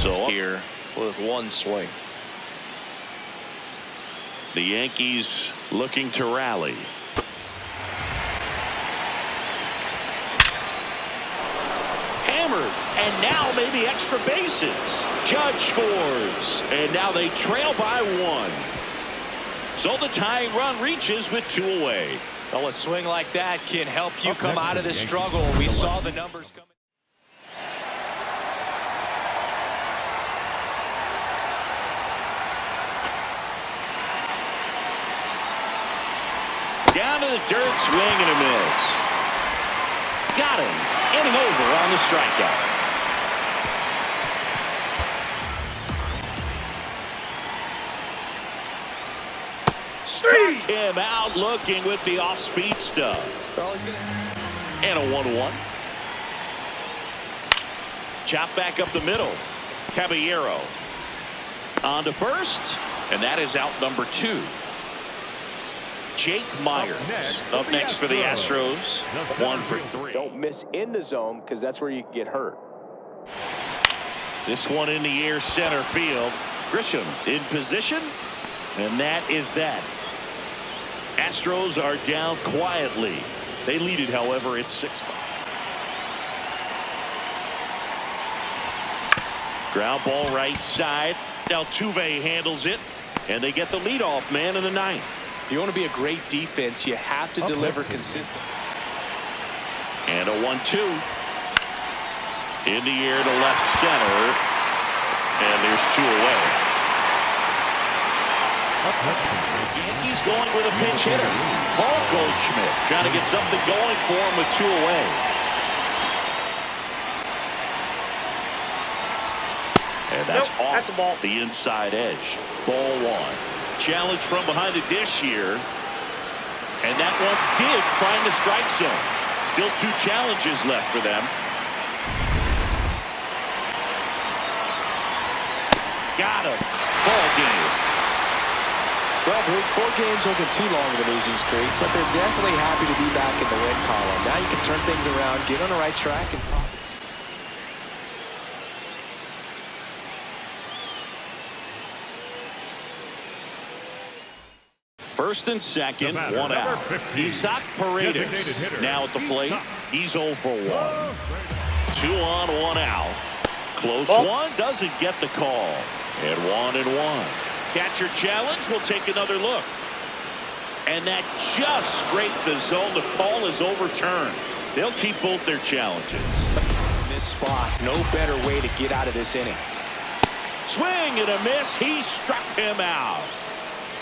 So here with one swing. The Yankees looking to rally. Hammered, and now maybe extra bases. Judge scores, and now they trail by one. So the tying run reaches with 2 away. Oh, a swing like that can help you come out of this struggle. We saw the numbers coming. Down to the dirt, swing and a miss. Got him. Inning over on the strikeout. Struck him out looking with the off-speed stuff. And a 1-1. Chop back up the middle. Caballero on to first, and that is out number 2. Jake Myers up next for the Astros. 1 for 3. Don't miss in the zone because that's where you can get hurt. This one in the air, center field. Grisham in position, and that is that. Astros are down quietly. They lead it, however, it's 6-5. Ground ball right side. Altuve handles it, and they get the leadoff man in the 9th. If you want to be a great defense, you have to deliver consistently. And a 1-2. In the air to left center. And there's 2 away. Yankees going with a pinch hitter. Paul Goldschmidt trying to get something going for him with 2 away. And that's off the inside edge. Ball 1. Challenge from behind the dish here. And that one did find the strike zone. Still 2 challenges left for them. Got him. Ball game. Well, 4 games wasn't too long of a losing streak, but they're definitely happy to be back in the win column. Now you can turn things around, get on the right track, and first and second, 1 out. Isaac Paredes now at the plate. He's 0 for 1. 2 on, 1 out. Close one, doesn't get the call. And 1-1. Catcher challenge, we'll take another look. And that just scraped the zone. The call is overturned. They'll keep both their challenges. In this spot, no better way to get out of this inning. Swing and a miss. He struck him out.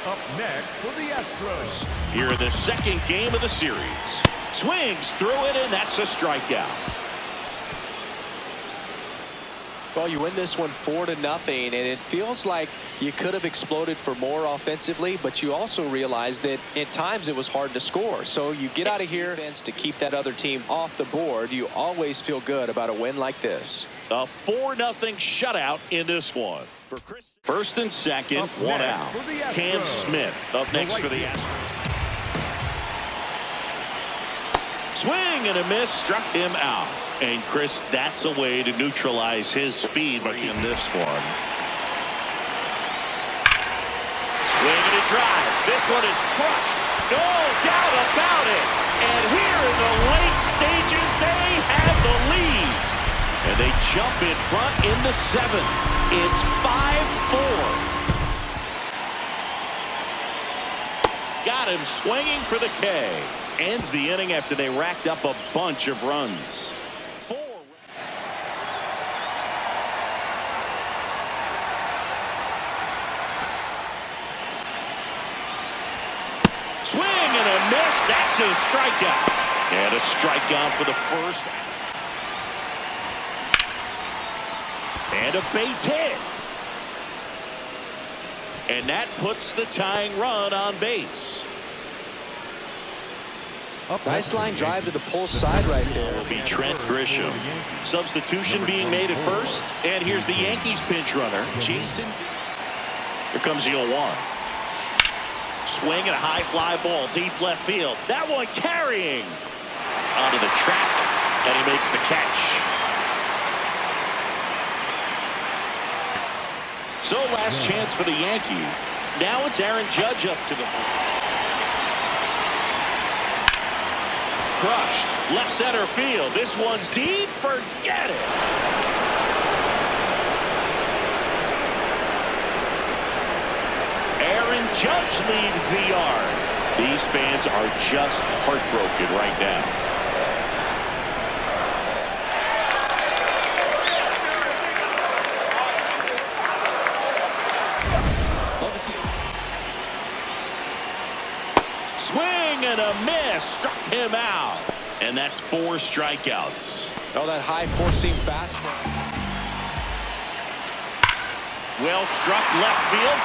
Up next for the Astros. Here in the 2nd game of the series. Swings through it, and that's a strikeout. Well, you win this one 4-0, and it feels like you could have exploded for more offensively, but you also realize that at times it was hard to score. So you get out of here to keep that other team off the board. You always feel good about a win like this. A 4-0 shutout in this one. For Chris. First and second, 1 out. Cam Smith up next for the Astros. Swing and a miss, struck him out. And Chris, that's a way to neutralize his speed in this one. Swing and a drive. This one is crushed. No doubt about it. And here in the late stages, they have the lead. And they jump in front in the 7th. It's 5-4. Got him swinging for the K. Ends the inning after they racked up a bunch of runs. 4. Swing and a miss. That's a strikeout. And a strikeout for the first. And a base hit. And that puts the tying run on base. Nice line drive to the pull side right there. Will be Trent Grisham. Substitution being made at first. And here's the Yankees pinch runner, Jason. Here comes the 0-1. Swing and a high fly ball, deep left field. That one carrying onto the track, and he makes the catch. So last chance for the Yankees. Now it's Aaron Judge up to the crushed left center field. This one's deep. Forget it. Aaron Judge leads the yard. These fans are just heartbroken right now. Swing and a miss. Struck him out. And that's 4 strikeouts. Oh, that high four-seam fastball. Well struck left field.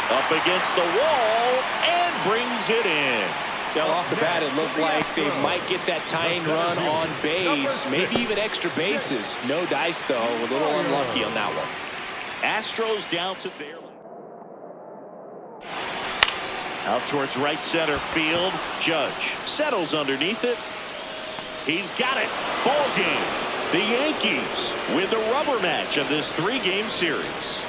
Up against the wall and brings it in. Well, off the bat, it looked like they might get that tying run on base, maybe even extra bases. No dice, though. A little unlucky on that one. Astros down to barely. Out towards right center field. Judge settles underneath it. He's got it. Ball game. The Yankees with the rubber match of this 3-game series.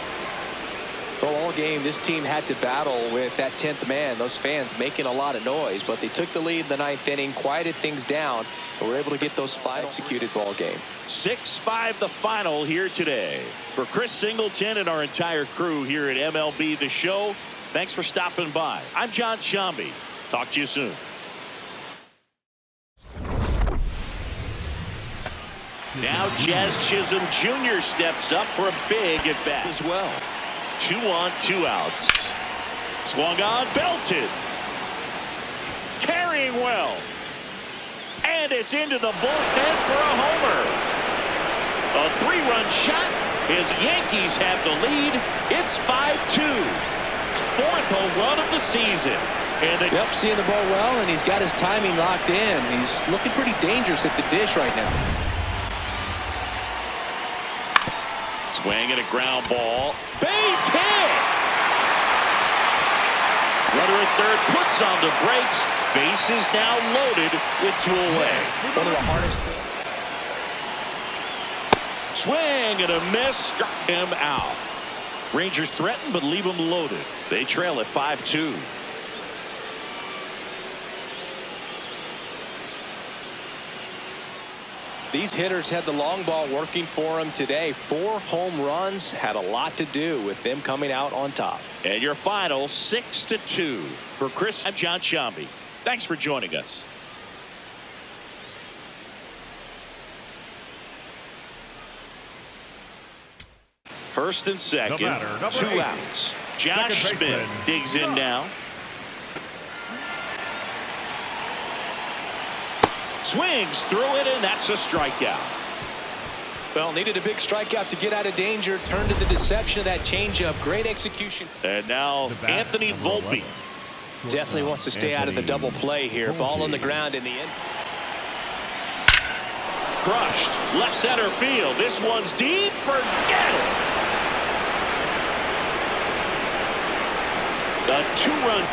Well, all game, this team had to battle with that 10th man. Those fans making a lot of noise, but they took the lead in the 9th inning, quieted things down, and were able to get those final executed ball game. 6-5 the final here today. For Chris Singleton and our entire crew here at MLB The Show, thanks for stopping by. I'm John Shambi. Talk to you soon. Now Jazz Chisholm Jr. steps up for a big at bat as well. 2 on, 2 outs. Swung on, belted. Carrying well. And it's into the bullpen for a homer. A 3-run shot. His Yankees have the lead. It's 5-2. 4th home run of the season. And yep, seeing the ball well, and he's got his timing locked in. He's looking pretty dangerous at the dish right now. Swing and a ground ball. Base hit! Runner at third puts on the brakes. Base is now loaded with 2 away. One of the hardest things. Swing and a miss. Struck him out. Rangers threaten but leave him loaded. They trail at 5-2. These hitters had the long ball working for them today. 4 home runs had a lot to do with them coming out on top. And your final 6-2. For Chris, I'm John Shambi. Thanks for joining us. First and second, 2 outs. Josh Smith digs in now. Swings through it, and that's a strikeout. Well, needed a big strikeout to get out of danger. Turned to the deception of that changeup. Great execution. And now Anthony Volpe. Definitely wants to stay out of the double play here. Ball on the ground in the end. Crushed. Left center field. This one's deep. Forget it. A 2-run.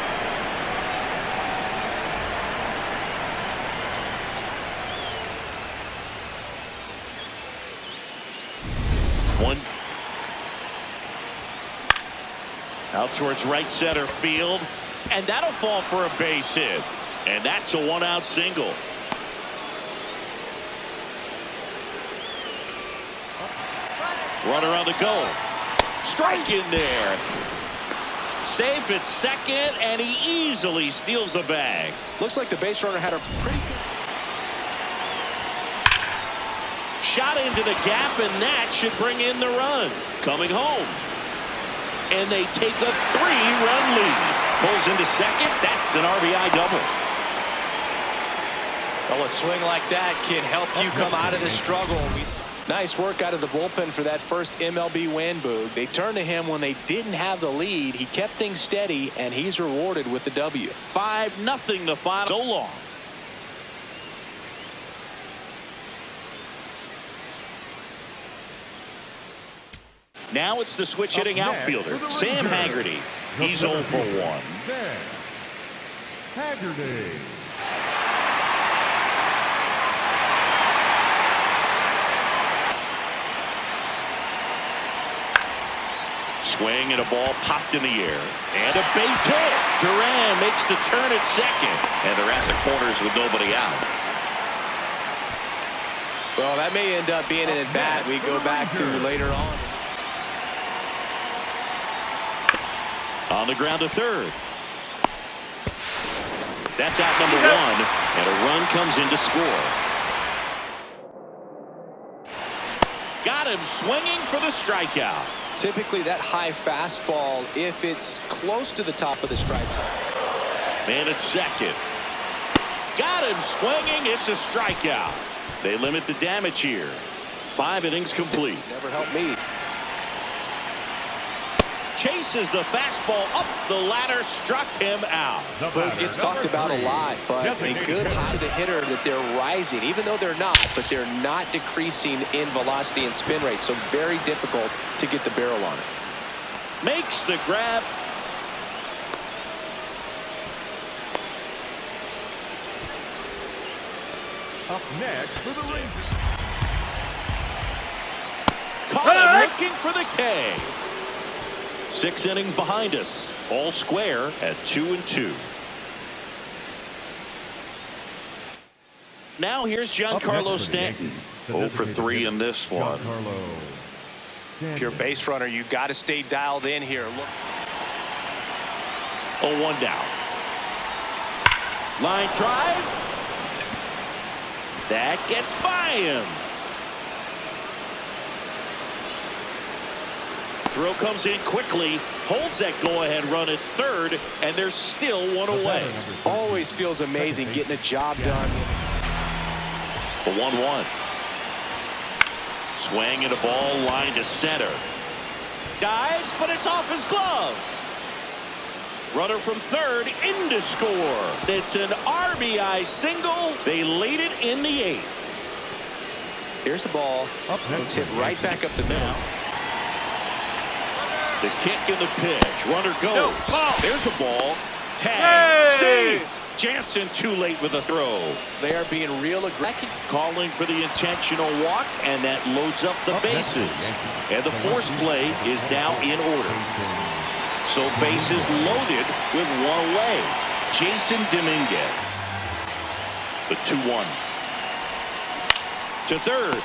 One out towards right center field, and that'll fall for a base hit, and that's a 1-out single. Runner on the go. Strike in there. Safe at second, and he easily steals the bag. Looks like the base runner had a pretty good shot into the gap, and that should bring in the run. Coming home. And they take a 3-run lead. Pulls into second. That's an RBI double. Well, a swing like that can help you come out of the struggle. Nice work out of the bullpen for that first MLB win, Boog. They turned to him when they didn't have the lead. He kept things steady, and he's rewarded with the W. 5-0 the final. So long. Now it's the switch hitting outfielder, Sam Haggerty. He's 0 for 1. Haggerty. Swing and a ball popped in the air. And a base hit. Duran makes the turn at second. And they're at the corners with nobody out. Well, that may end up being an at-bat we go back to later on. On the ground to third. That's out number one. And a run comes in to score. Got him swinging for the strikeout. Typically that high fastball, if it's close to the top of the strike zone. Man at second. Got him swinging. It's a strikeout. They limit the damage here. 5 innings complete. Never helped me. Chases the fastball up the ladder, struck him out. It gets talked about a lot, but a good hit to the hitter that they're rising, even though they're not, but they're not decreasing in velocity and spin rate, so very difficult to get the barrel on it. Makes the grab. Up next for the Rangers. Caught him looking for the K. 6 innings behind us. All square at 2-2. Now here's Giancarlo Stanton. 0 for 3 in this one. If you're a base runner, you got to stay dialed in here. Look. 0-1 down. Line drive. That gets by him. Throw comes in quickly, holds that go-ahead run at third, and there's still one away. Always feels amazing getting a job done. The 1-1. Swing and a ball line to center. Dives, but it's off his glove. Runner from third in to score. It's an RBI single. They lead it in the 8th. Here's the ball. It's hit right back up the middle. The kick and the pitch. Runner goes. There's a ball. Tag. Save. Jansen too late with the throw. They are being real aggressive. Calling for the intentional walk, and that loads up the bases. And the force play is now in order. So bases loaded with one away. Jason Dominguez. The 2-1. To third.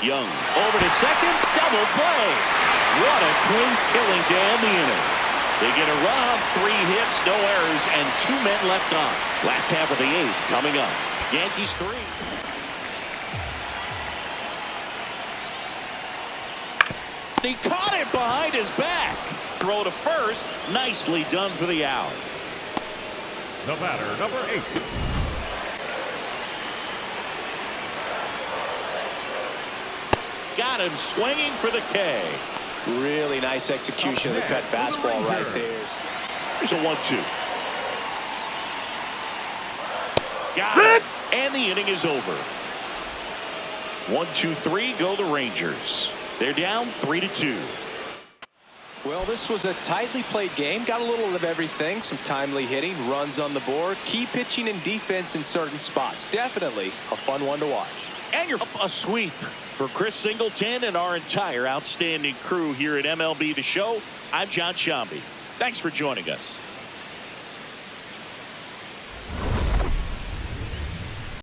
Young over to second. Double play. What a clean killing to end the inning. They get a run on 3 hits, no errors, and 2 men left on. Last half of the 8th coming up. Yankees 3. He caught it behind his back. Throw to first. Nicely done for the out. The batter, number 8. Got him swinging for the K. Really nice execution of the cut fastball right there. Here's a 1-2. Got it. And the inning is over. 1-2-3 go the Rangers. They're down 3-2. Well, this was a tightly played game. Got a little of everything. Some timely hitting, runs on the board, key pitching and defense in certain spots. Definitely a fun one to watch. And you're a sweep. For Chris Singleton and our entire outstanding crew here at MLB The Show, I'm John Shambi. Thanks for joining us.